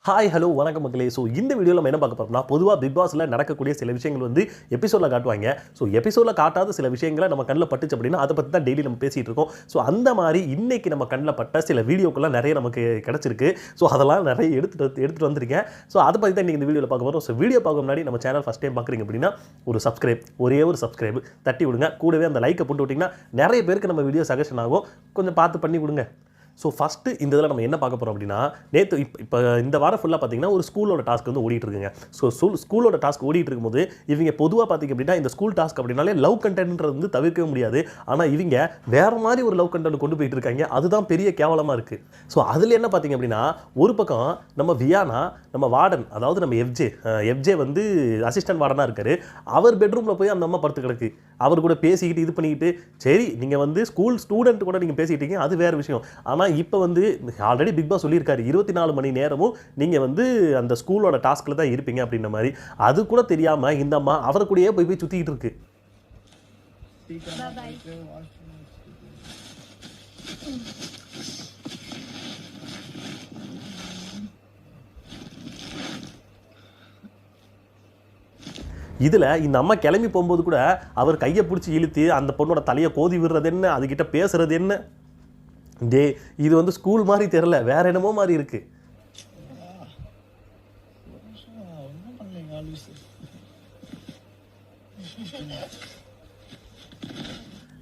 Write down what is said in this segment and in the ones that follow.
Hi hello வணக்கம் மக்களே. So இந்த வீடியோவில் நம்ம என்ன பார்க்க போகிறோம்னா, பொதுவாக பிக் பாஸில் நடக்கக்கூடிய சில விஷயங்கள் வந்து எபிசோடில் காட்டுவாங்க. ஸோ எபிசோடில் காட்டாத சில விஷயங்களை நம்ம கண்ணில் பட்டுச்சு அப்படின்னா அதை பற்றி தான் டெய்லி நம்ம பேசிகிட்டு இருக்கோம். ஸோ அந்த மாதிரி இன்றைக்கி நம்ம கண்ணில் பட்ட சில வீடியோக்கெல்லாம் நிறைய நமக்கு கிடச்சிருக்கு. ஸோ அதெல்லாம் நிறைய எடுத்துகிட்டு வந்திருக்கேன். ஸோ அதை பற்றி தான் இன்றைக்கி இந்த வீடியோவில் பார்க்க போகிறோம். ஸோ வீடியோ பார்க்க முன்னாடி நம்ம சேனல் ஃபஸ்ட் டைம் பார்க்குறீங்க அப்படின்னா ஒரே ஒரு சப்ஸ்கிரைப் தட்டி விடுங்க. கூடவே அந்த லைக்கை போட்டு விட்டிங்கன்னா நிறைய பேருக்கு நம்ம வீடியோ சஜஷன் ஆகும். கொஞ்சம் பார்த்து பண்ணி விடுங்க. ஸோ ஃபஸ்ட்டு இந்த இதில் நம்ம என்ன பார்க்க போகிறோம் அப்படின்னா, நேற்று இப்போ இந்த வாரம் ஃபுல்லாக பார்த்தீங்கன்னா ஒரு ஸ்கூலோட டாஸ்க் வந்து ஓடிட்டு இருக்குங்க. ஸோ ஸ்கூலோட டாஸ்க் ஓடிட்டு இருக்கும்போது இவங்க பொதுவாக பார்த்திங்க அப்படின்னா இந்த ஸ்கூல் டாஸ்க் அப்படின்னாலே லவ் கண்டென்ட்ன்றது வந்து தவிர்க்கவே முடியாது. ஆனால் இவங்க வேறு மாதிரி ஒரு லவ் கண்டென்ட் கொண்டு போயிட்டு இருக்காங்க. அதுதான் பெரிய கேவலமாக இருக்குது. ஸோ அதில் என்ன பார்த்திங்க அப்படின்னா, ஒரு பக்கம் நம்ம வியானா, நம்ம வார்டன், அதாவது நம்ம எஃப்ஜே வந்து அசிஸ்டன்ட் வார்டனாக இருக்கார். அவர் பெட்ரூமில் போய் அந்த அம்மா படுத்து கிடக்கு. அவர் கூட பேசிக்கிட்டு இது பண்ணிக்கிட்டு, சரி நீங்கள் வந்து ஸ்கூல் ஸ்டூடெண்ட் கூட நீங்கள் பேசிக்கிட்டு இருக்கீங்க, அது வேறு விஷயம். ஆனால் இப்போ வந்து ஆல்ரெடி பிக் பாஸ் சொல்லியிருக்காரு 24 மணி நேரமும் நீங்கள் வந்து அந்த ஸ்கூலோட டாஸ்கில் தான் இருப்பீங்க அப்படின்ற மாதிரி. அது கூட தெரியாமல் இந்த அம்மா அவர் கூடயே போய் சுற்றிக்கிட்டு இருக்கு. இதில் இந்த அம்மா கிளம்பி போகும்போது கூட அவர் கையை பிடிச்சி இழுத்து அந்த பொண்ணோட தலையை கோதி விடுறது என்ன, அதுக்கிட்ட பேசுறது என்ன, இது வந்து ஸ்கூல் மாதிரி தெரியல, வேற என்னமோ மாதிரி இருக்கு.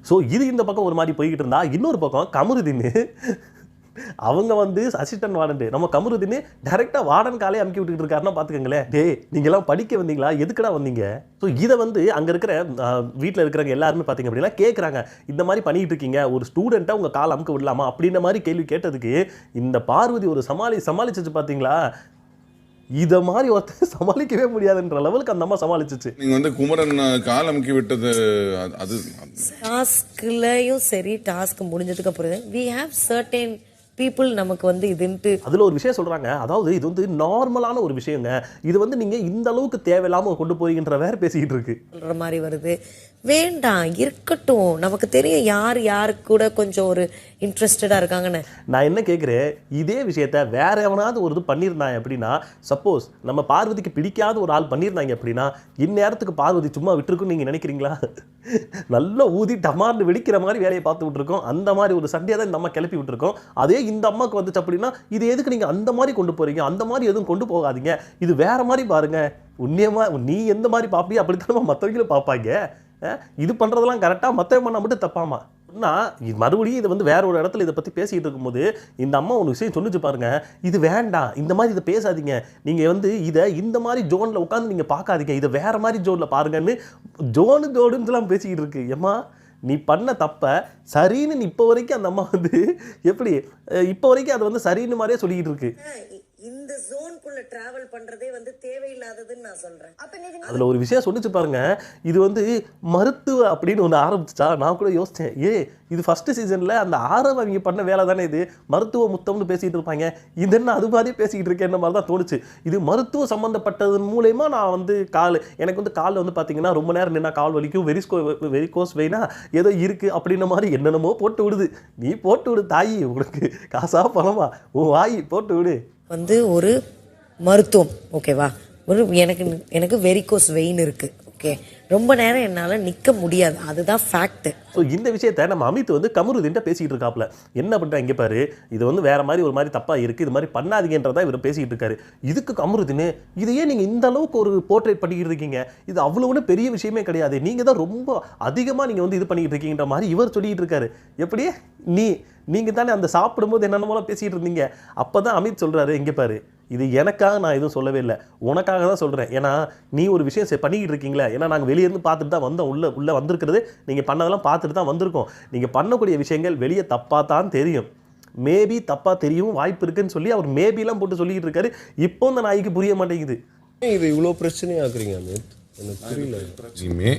ஸோ இது இந்த பக்கம் ஒரு மாதிரி போய்கிட்டு இருந்தா, இன்னொரு பக்கம் கமருதீன் அவங்க வந்து அசிஸ்டன்ட் வார்டன், நம்ம கமருதீன் டைரெக்டாக வார்டன் காலே அமுக்கி விட்டுக்கிட்டு இருக்காருன்னா பார்த்துக்கங்களேன். நீங்கள்லாம் படிக்க வந்தீங்களா, எதுக்கடா வந்தீங்க? ஸோ இதை வந்து அங்கே இருக்கிற வீட்டில் இருக்கிறவங்க எல்லாருமே பார்த்தீங்க அப்படின்னா கேட்குறாங்க, இந்த மாதிரி பண்ணிகிட்டு இருக்கீங்க, ஒரு ஸ்டூடெண்ட்டை உங்கள் கால் அமுக்க விடலாமா அப்படின்ற மாதிரி கேள்வி கேட்டதுக்கு இந்த பார்வதி ஒரு சமாளிச்சிச்சு பார்த்தீங்களா. இதை மாதிரி ஒருத்தர் சமாளிக்கவே முடியாதுன்ற லெவலுக்கு அந்த அம்மா சமாளிச்சிச்சு. நீங்க வந்து குமரன் கால் அமுக்கி விட்டது அது டாஸ்க்லயும் சரி, டாஸ்க் முடிஞ்சதுக்கு அப்புறம் we have certain people நமக்கு வந்து இதுன்ட்டு அதில் ஒரு விஷயம் சொல்கிறாங்க. அதாவது இது வந்து நார்மலான ஒரு விஷயங்க, இது வந்து நீங்கள் இந்த அளவுக்கு தேவையில்லாமல் கொண்டு போறீங்கன்ற வேற பேசிக்கிட்டு இருக்கு சொல்கிற மாதிரி வருது. வேண்டாம், இருக்கட்டும், நமக்கு தெரியும் யார் கூட கொஞ்சம் ஒரு இன்ட்ரெஸ்டடாக இருக்காங்கன்னு. நான் என்ன கேட்குறேன், இதே விஷயத்த வேற எவனாவது ஒரு இது பண்ணியிருந்தாங்க அப்படின்னா, சப்போஸ் நம்ம பார்வதிக்கு பிடிக்காத ஒரு ஆள் பண்ணியிருந்தாங்க அப்படின்னா, இந்நேரத்துக்கு பார்வதி சும்மா விட்டுருக்குன்னு நீங்கள் நினைக்கிறீங்களா? நல்லா ஊதி டமார்னு வெடிக்கிற மாதிரி வேலையை பார்த்து விட்டுருக்கோம். அந்த மாதிரி ஒரு சண்டையை தான் இந்த அம்மா கிளப்பி விட்டுருக்கோம். அதே இந்த அம்மாவுக்கு வந்துச்சு அப்படின்னா, இது எதுக்கு நீங்கள் அந்த மாதிரி கொண்டு போகிறீங்க, அந்த மாதிரி எதுவும் கொண்டு போகாதீங்க, இது வேற மாதிரி பாருங்க, உண்மையமாக நீ எந்த மாதிரி பார்ப்பியா அப்படித்தானமா மற்றவங்களும் பார்ப்பாங்க. இது பண்ணுறதெல்லாம் கரெக்டாக, மற்றவங்க பண்ணால் மட்டும் தப்பாமா. இது மறுபடியும் இதை வந்து வேற ஒரு இடத்துல இதை பற்றி பேசிகிட்டு இருக்கும்போது இந்த அம்மா ஒரு விஷயம் சொல்லிச்சு பாருங்க, இது வேண்டாம், இந்த மாதிரி இதை பேசாதீங்க, நீங்கள் வந்து இதை இந்த மாதிரி ஜோனில் உட்காந்து நீங்கள் பார்க்காதீங்க, இதை வேற மாதிரி ஜோனில் பாருங்கன்னு ஜோனுலாம் பேசிக்கிட்டு இருக்கு. ஏம்மா, நீ பண்ண தப்ப சரின்னு இப்போ வரைக்கும் அந்த அம்மா வந்து எப்படி இப்போ வரைக்கும் அதை வந்து சரின்னு மாதிரியே சொல்லிக்கிட்டு இருக்கு. இந்த ஜோனுக்குள்ள டிராவல் பண்றதே வந்து தேவையில்லாததுன்னு நான் சொல்றேன். அதுல ஒரு விஷயம் சொல்லிச்சு பாருங்க, இது வந்து மருத்துவ அப்படின்னு ஒன்று ஆரம்பிச்சா. நான் கூட யோசிச்சேன், இது ஃபர்ஸ்ட் சீசன்ல அந்த ஆரவ் அவங்க பண்ண வேலை தானே, இது மருத்துவ முத்தம்னு பேசிட்டு இருப்பாங்க, இது என்ன அது மாதிரி பேசிக்கிட்டு இருக்கேன் மாதிரி தான் தோணுச்சு. இது மருத்துவ சம்பந்தப்பட்டதன் மூலயமா நான் வந்து எனக்கு வந்து காலில் வந்து பார்த்தீங்கன்னா ரொம்ப நேரம் நின்னா கால் வலிக்கும், வெரிகோஸ் வெயினா ஏதோ இருக்கு அப்படின்ன மாதிரி என்னென்னமோ போட்டு விடுது. நீ போட்டு விடு தாயி, உங்களுக்கு காசா பணமா, உன் வாயி போட்டு விடு. வந்து ஒரு மருத்துவம் ஓகேவா, ஒரு எனக்கு வெரிகோஸ் வெயின் இருக்கு, ஓகே, ரொம்ப நேரம் என்னால் நிற்க முடியாது, அதுதான் ஃபேக்ட். ஸோ இந்த விஷயத்தை நம்ம அமித் வந்து கமருதீன்ட்ட பேசிக்கிட்டு இருக்காப்புல. என்ன பண்ணுறா இங்கே பாரு, இது வந்து வேற மாதிரி ஒரு மாதிரி தப்பாக இருக்குது, இது மாதிரி பண்ணாதீங்கன்றதான் இவர் பேசிக்கிட்டு இருக்காரு. இதுக்கு கமருதீன், இதையே நீங்கள் இந்த அளவுக்கு ஒரு போர்ட்ரேட் பண்ணிக்கிட்டு இருக்கீங்க, இது அவ்வளோ பெரிய விஷயமே கிடையாது, நீங்கள் தான் ரொம்ப அதிகமாக நீங்கள் வந்து இது பண்ணிக்கிட்டு இருக்கீங்கன்ற மாதிரி இவர் சொல்லிக்கிட்டு இருக்காரு. எப்படி நீங்கள் தானே அந்த சாப்பிடும்போது என்னென்னமோலாம் பேசிகிட்டு இருந்தீங்க. அப்போ தான் அமித் சொல்கிறாரு, இங்கே பாரு, இது எனக்காக நான் எதுவும் சொல்லவே இல்லை, உனக்காக தான் சொல்கிறேன். ஏன்னா நீ ஒரு விஷயம் பண்ணிக்கிட்டு இருக்கீங்களே, ஏன்னா நாங்கள் வெளியேருந்து பார்த்துட்டு தான் வந்தோம், உள்ளே வந்திருக்கிறது நீங்கள் பண்ணதெல்லாம் பார்த்துட்டு தான் வந்திருக்கோம். நீங்கள் பண்ணக்கூடிய விஷயங்கள் வெளியே தப்பாக தான் தெரியும், மேபி தப்பாக தெரியவும் வாய்ப்பு இருக்குன்னு சொல்லி அவர் மேபிலாம் போட்டு சொல்லிக்கிட்டு இருக்காரு. இப்போ இந்த நாய்க்கு புரிய மாட்டேங்குது. இது இவ்வளோ பிரச்சனையாக்குறீங்க அமித், எனக்கு புரியல. இனிமே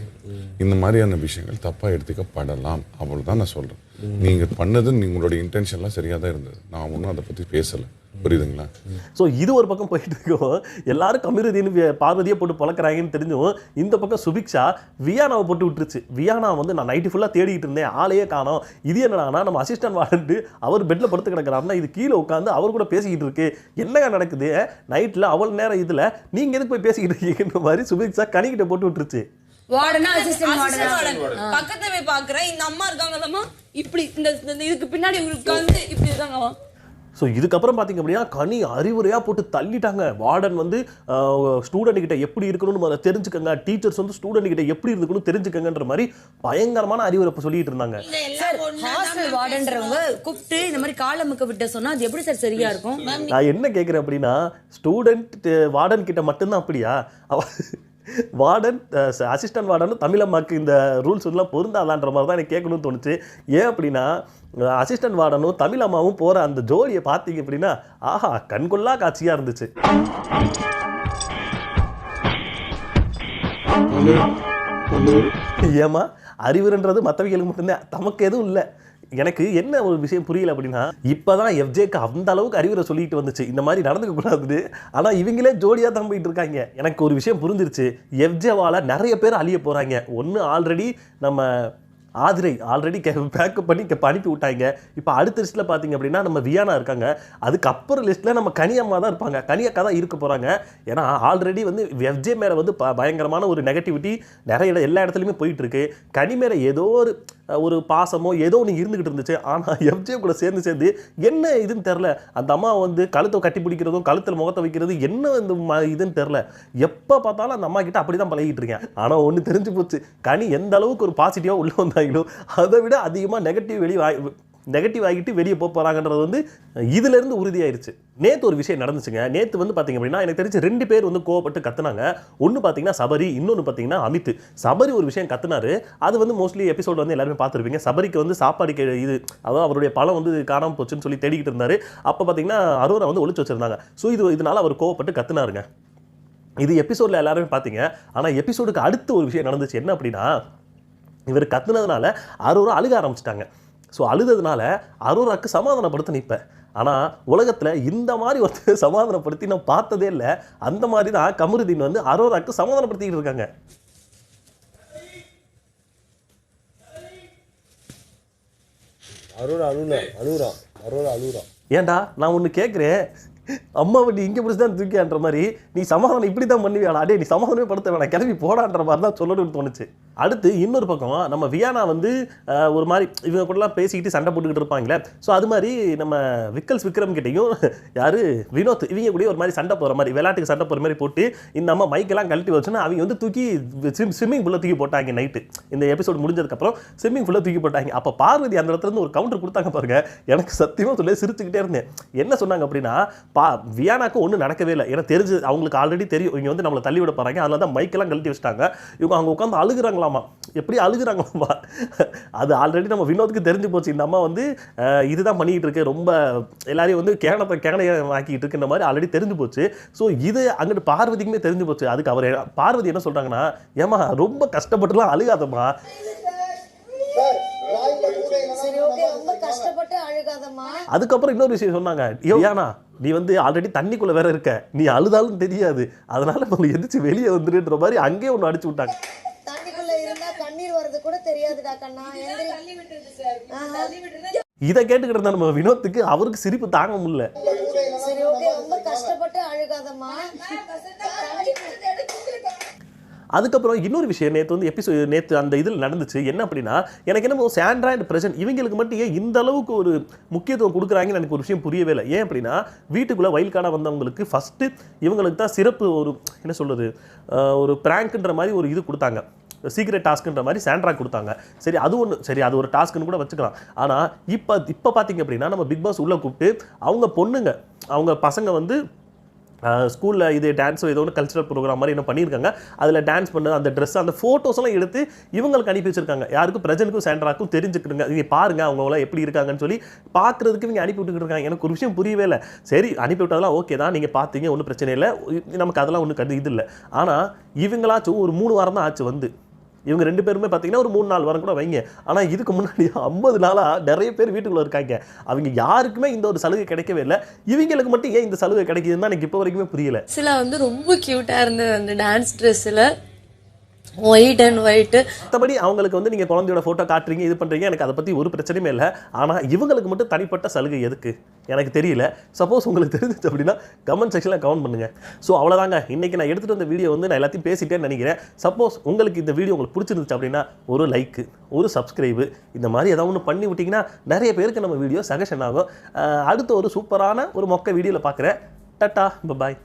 இந்த மாதிரியான விஷயங்கள் தப்பா எடுத்துக்கப்படலாம், அவ்வளவுதான் நான் சொல்றேன். நீங்கள் பண்ணது உங்களுடைய இன்டென்ஷன்லாம் சரியாக தான் இருந்தது. நான் ஒன்றும் அதை பற்றி பேசலை. புரியுதுங்களா? ஸோ இது ஒரு பக்கம் போயிட்டு இருக்கோம். எல்லாரும் கமிருதின்னு பார்வதியை போட்டு பழக்கிறாங்கன்னு தெரிஞ்சும் இந்த பக்கம் சுபிக்ஷா வியானாவை போட்டு விட்டுருச்சு. வியானா வந்து நான் நைட்டு ஃபுல்லாக தேடிட்டு இருந்தேன், ஆளையே காணோம். இது என்னடானா நம்ம அசிஸ்டன்ட் வார்டு அவர் பெட்டில் படுத்து கிடக்கிறாருன்னா இது கீழே உட்காந்து அவர் கூட பேசிக்கிட்டு இருக்கு. என்னங்க நடக்குது நைட்டில் அவ்வளோ நேரம் இதில் நீங்கள் எதுக்கு போய் பேசிக்கிட்டு இருக்கீங்கன்ற மாதிரி சுபிக்ஷா கனிக்கிட்ட போட்டு விட்டுருச்சு. பக்கத்துல போய் பாக்குறேன், இந்த அம்மா இருக்காங்களாமா இப்படி இந்த இதுக்கு பின்னாடி உட்கார்ந்து இப்படி இருக்காங்களாம். ஸோ இதுக்கப்புறம் பார்த்தீங்க அப்படின்னா கனி அறிவுரையாக போட்டு தள்ளிட்டாங்க. வார்டன் வந்து ஸ்டூடெண்ட் கிட்ட எப்படி இருக்கணும்னு முதல்ல தெரிஞ்சுக்கங்க, டீச்சர்ஸ் வந்து ஸ்டூடெண்ட் கிட்ட எப்படி இருக்கணும்னு தெரிஞ்சுக்கங்கன்ற மாதிரி பயங்கரமான அறிவுரை சொல்லிட்டு இருந்தாங்க. ஹாஸ்டல் வார்டன்றவங்க கூப்பிட்டு இந்த மாதிரி காலமுக்க விட்ட சொன்னா அது எப்படி சார் சரியா இருக்கும்? நான் என்ன கேட்குறேன் அப்படின்னா ஸ்டூடெண்ட் வார்டன் கிட்ட மட்டும்தான் அப்படியா? வார்டன் அசிஸ்டன்ட் வார்டனும் தமிழம்மாக்கு இந்த ரூல்ஸ் எல்லாம் பொருந்தாதான்ற மாதிரி தான் எனக்கு கேட்கணும்னு தோணுச்சு. ஏன் அப்படின்னா அசிஸ்டன்ட் வார்டனும் தமிழம்மாவும் போகிற அந்த ஜோடியை பார்த்தீங்க அப்படின்னா ஆஹா கண்கொள்ளா காட்சியாக இருந்துச்சு. ஏமா அறிவுன்றது மற்றவங்களுக்கு மட்டும்தான், தமக்கு எதுவும் இல்லை. எனக்கு என்ன ஒரு விஷயம் புரியல அப்படின்னா இப்போதான் எஃப்ஜேக்கு அந்த அளவுக்கு அறிவுரை சொல்லிட்டு வந்துச்சு இந்த மாதிரி நடந்துக்க கூடாது. ஆனால் இவங்களே ஜோடியாக தான் போயிட்டு இருக்காங்க. எனக்கு ஒரு விஷயம் புரிஞ்சிருச்சு, எஃப்ஜேவால் நிறைய பேர் அழிய போகிறாங்க. ஒன்று ஆல்ரெடி நம்ம ஆதிரை ஆல்ரெடி பேக்கப் பண்ணி அனுப்பி விட்டாங்க. இப்போ அடுத்த லிஸ்ட்டில் பார்த்தீங்க அப்படின்னா நம்ம வியானா இருக்காங்க. அதுக்கப்புறம் லிஸ்ட்டில் நம்ம கனியம்மா தான் இருப்பாங்க, கனியக்கா தான் இருக்க போகிறாங்க. ஏன்னா ஆல்ரெடி வந்து எஃப்ஜே மேலே வந்து பயங்கரமான ஒரு நெகட்டிவிட்டி நிறைய எல்லா இடத்துலையுமே போயிட்டுருக்கு. கனி மேலே ஏதோ ஒரு பாசமோ ஏதோ ஒன்று இருந்துகிட்டு இருந்துச்சு. ஆனால் எஃப்ஜே கூட சேர்ந்து என்ன இதுன்னு தெரில, அந்த அம்மா வந்து கழுத்தை கட்டி பிடிக்கிறதும் கழுத்தில் முகத்தை வைக்கிறது என்ன இந்த இதுன்னு தெரில. எப்போ பார்த்தாலும் அந்த அம்மா கிட்ட அப்படி தான் பழகிட்டு இருக்கேன். ஆனால் ஒன்று தெரிஞ்சு போச்சு, கனி எந்த அளவுக்கு ஒரு பாசிட்டிவாக உள்ள வந்தாங்களோ அதை விட அதிகமாக நெகட்டிவ் ஆகிட்டு வெளியே போகிறாங்கன்றது வந்து இதிலேருந்து உறுதியாயிருச்சு. நேற்று ஒரு விஷயம் நடந்துச்சுங்க. நேற்று வந்து பார்த்தீங்க அப்படின்னா எனக்கு தெரிஞ்சு 2 பேர் வந்து கோவப்பட்டு கத்துனாங்க. ஒன்று பார்த்தீங்கன்னா சபரி, இன்னொன்று பார்த்தீங்கன்னா அமித். சபரி ஒரு விஷயம் கத்துனாரு, அது வந்து மோஸ்ட்லி எபிசோட் வந்து எல்லாருமே பார்த்துருப்பீங்க. சபரிக்கு வந்து சாப்பாடு இது அதாவது அவருடைய பழம் வந்து காணாமல் போச்சுன்னு சொல்லி தேடிக்கிட்டு இருந்தார். அப்போ பார்த்தீங்கன்னா அரோரா வந்து ஒளிச்சு வச்சிருந்தாங்க. ஸோ இதனால அவர் கோவப்பட்டு கத்துனாருங்க. இது எபிசோடில் எல்லாருமே பார்த்தீங்க. ஆனால் எபிசோடுக்கு அடுத்து ஒரு விஷயம் நடந்துச்சு. என்ன அப்படின்னா இவர் கத்துனதுனால அரோரா அழுக ஆரம்பிச்சிட்டாங்க. ஸோ அழுததுனால அரோராக்கு சமாதானப்படுத்த நிற்பேன். ஆனால் உலகத்தில் இந்த மாதிரி ஒருத்தர் சமாதானப்படுத்தி நான் பார்த்ததே இல்லை. அந்த மாதிரி தான் கமருதீன் வந்து அரோராக்கு சமாதானப்படுத்திக்கிட்டு இருக்காங்க. ஏன்டா நான் ஒன்று கேட்குறேன், அம்மாவை நீ இங்கே பிடிச்சி தான் தூக்கியான்ற மாதிரி நீ சமாதானம் இப்படி தான் பண்ணுவியாடா, அடே நீ சமாதானமே படுத்த வேணாம் கிளம்பி போடான்ற மாதிரி தான் சொல்லணும்னு தோணுச்சு. அடுத்து இன்னொரு பக்கம் நம்ம வியானா வந்து ஒரு மாதிரி இவங்க கூடலாம் பேசிக்கிட்டு சண்டை போட்டுக்கிட்டு இருப்பாங்களே. ஸோ அது மாதிரி நம்ம விக்ரம் கிட்டையும் யார் வினோத் இவங்க கூட ஒரு மாதிரி சண்டை போகிற மாதிரி விளையாட்டுக்கு சண்டை போகிற மாதிரி போட்டு இந்த அம்மா மைக்கெல்லாம் கழட்டி வச்சுன்னா அவங்க வந்து தூக்கி ஸ்விம்மிங் ஃபுல்லாக தூக்கி போட்டாங்க. நைட்டு இந்த எபிசோடு முடிஞ்சதுக்கப்புறம் ஸ்விம்மிங் ஃபுல்லாக தூக்கி போட்டாங்க. அப்போ பார்வதி அந்த இடத்துல இருந்து ஒரு கவுண்டர் கொடுத்தாங்க பாருங்க. எனக்கு சத்தியமாக சொல்லி சிரிச்சுக்கிட்டே இருந்தேன். என்ன சொன்னாங்க அப்படின்னா வியானாக்கு ஒன்றும் நடக்கவே இல்லை. ஏன்னா தெரிஞ்சு அவங்களுக்கு ஆல்ரெடி தெரியும் இவங்க வந்து நம்மளை தள்ளி விட போகிறாங்க. அதனால தான் மைக்கெல்லாம் கழட்டி வச்சுட்டாங்க. இவங்க அவங்க உட்காந்து அழுகுறாங்களாமா. எப்படி அழுகுறாங்களாமா அது ஆல்ரெடி நம்ம வினோத்துக்கு தெரிஞ்சு போச்சு. இந்த அம்மா வந்து இதுதான் பண்ணிக்கிட்டு இருக்கு, ரொம்ப எல்லாரையும் வந்து கேனையாக்கிட்டு இருக்குன்ற மாதிரி ஆல்ரெடி தெரிஞ்சு போச்சு. ஸோ இது அங்கிட்டு பார்வதிக்குமே தெரிஞ்சு போச்சு. அதுக்கு அவர் பார்வதி என்ன சொல்கிறாங்கன்னா, ஏமா ரொம்ப கஷ்டப்பட்டுலாம் அழுகாதம்மா, அதுக்கப்புறம் இன்னொரு விஷயம் சொன்னாங்க, ஏன்னா நீ வந்து ஆல்ரெடி தண்ணிக்குள்ள வேற இருக்க, நீ அழுதாலும் தெரியாது, அதனால உங்களுக்கு எதிர்த்து வெளியே வந்துருன்ற மாதிரி அங்கேயே ஒன்று அடிச்சு விட்டாங்க. இதை கேட்டுக்கிட்டு இருந்தா நம்ம வினோத்துக்கு அவருக்கு சிரிப்பு தாங்க முடியல. அதுக்கப்புறம் இன்னொரு விஷயம் நேற்று அந்த இதில் நடந்துச்சு. என்ன அப்படின்னா எனக்கு என்னமோ சாண்ட்ரா அண்ட் பிரசன்ட் இவங்களுக்கு மட்டும் ஏன் இந்த அளவுக்கு ஒரு முக்கியத்துவம் கொடுக்குறாங்கன்னு எனக்கு ஒரு விஷயம் புரியவே இல்லை. ஏன் அப்படின்னா வீட்டுக்குள்ளே வைல்ட் கார்டாக வந்தவங்களுக்கு ஃபஸ்ட்டு இவங்களுக்கு தான் சிறப்பு ஒரு என்ன சொல்கிறது ஒரு பிராங்க்ன்ற மாதிரி ஒரு இது கொடுத்தாங்க, சீக்ரெட் டாஸ்க்குன்ற மாதிரி சாண்ட்ரா கொடுத்தாங்க. சரி அது ஒன்று, சரி அது ஒரு டாஸ்க்குன்னு கூட வச்சுக்கலாம். ஆனால் இப்போ பார்த்தீங்க அப்படின்னா நம்ம பிக் பாஸ் உள்ளே கூப்பிட்டு அவங்க பொண்ணுங்க அவங்க பசங்க வந்து ஸ்கூலில் இது டான்ஸோ ஏதோ ஒன்று கல்ச்சுரல் ப்ரோக்ராம் மாதிரி என்ன பண்ணியிருக்காங்க. அதில் டான்ஸ் பண்ண அந்த ட்ரெஸ் அந்த ஃபோட்டோஸ் எல்லாம் எடுத்து இவங்களுக்கு அனுப்பி வச்சிருக்காங்க. யாருக்கும் பிரஜனுக்கும் சாண்ட்ராக்கும் தெரிஞ்சுக்கிட்டுங்க, இங்கே பாருங்கள் அவங்களாம் எப்படி இருக்காங்கன்னு சொல்லி பார்க்குறதுக்கு இவங்க அனுப்பி விட்டுக்கிட்டு இருக்காங்க. எனக்கு ஒரு விஷயம் புரியவே இல்லை. சரி அனுப்பி விட்டதெல்லாம் ஓகே தான், நீங்கள் பார்த்தீங்க ஒன்றும் பிரச்சனை இல்லை, நமக்கு அதெல்லாம் ஒன்றும் இது இல்லை. ஆனால் இவங்களாச்சும் ஒரு 3 வாரம் தான் ஆச்சு வந்து இவங்க 2 பேருமே பார்த்தீங்கன்னா ஒரு 3-4 வாரம் கூட வைங்க. ஆனால் இதுக்கு முன்னாடி 50 நாளாக நிறைய பேர் வீட்டுக்குள்ளே இருக்காங்க. அவங்க யாருக்குமே இந்த ஒரு சலுகை கிடைக்கவே இல்லை. இவங்களுக்கு மட்டும் ஏன் இந்த சலுகை கிடைக்குதுன்னு தான் எனக்கு இப்போ வரைக்குமே புரியல. சில வந்து ரொம்ப க்யூட்டாக இருந்தது அந்த டான்ஸ் ட்ரெஸ்ஸில் ஒயிட் அண்ட் ஒயிட்டு. மற்றபடி அவங்களுக்கு வந்து நீங்கள் குழந்தையோட ஃபோட்டோ காட்டுறீங்க, இது பண்ணுறீங்க, எனக்கு அதை பற்றி ஒரு பிரச்சனையுமே இல்லை. ஆனால் இவங்களுக்கு மட்டும் தனிப்பட்ட சலுகை எதுக்கு எனக்கு தெரியல. சப்போஸ் உங்களுக்கு தெரிஞ்சிச்சு அப்படின்னா கமெண்ட் செக்ஷனில் கமெண்ட் பண்ணுங்கள். ஸோ அவ்வளோதாங்க, இன்றைக்கி நான் எடுத்துகிட்டு வந்த வீடியோ வந்து நான் எல்லாத்தையும் பேசிட்டேன்னு நினைக்கிறேன். சப்போஸ் உங்களுக்கு இந்த வீடியோ உங்களுக்கு பிடிச்சிருந்துச்சு அப்படின்னா ஒரு லைக்கு, ஒரு சப்ஸ்கிரைபு, இந்த மாதிரி ஏதாவது ஒன்று பண்ணி விட்டிங்கன்னா நிறைய பேருக்கு நம்ம வீடியோ சஜஷன் ஆகும். அடுத்த ஒரு சூப்பரான ஒரு மொக்க வீடியோவில் பார்க்குறேன். டட்டா, பாய்.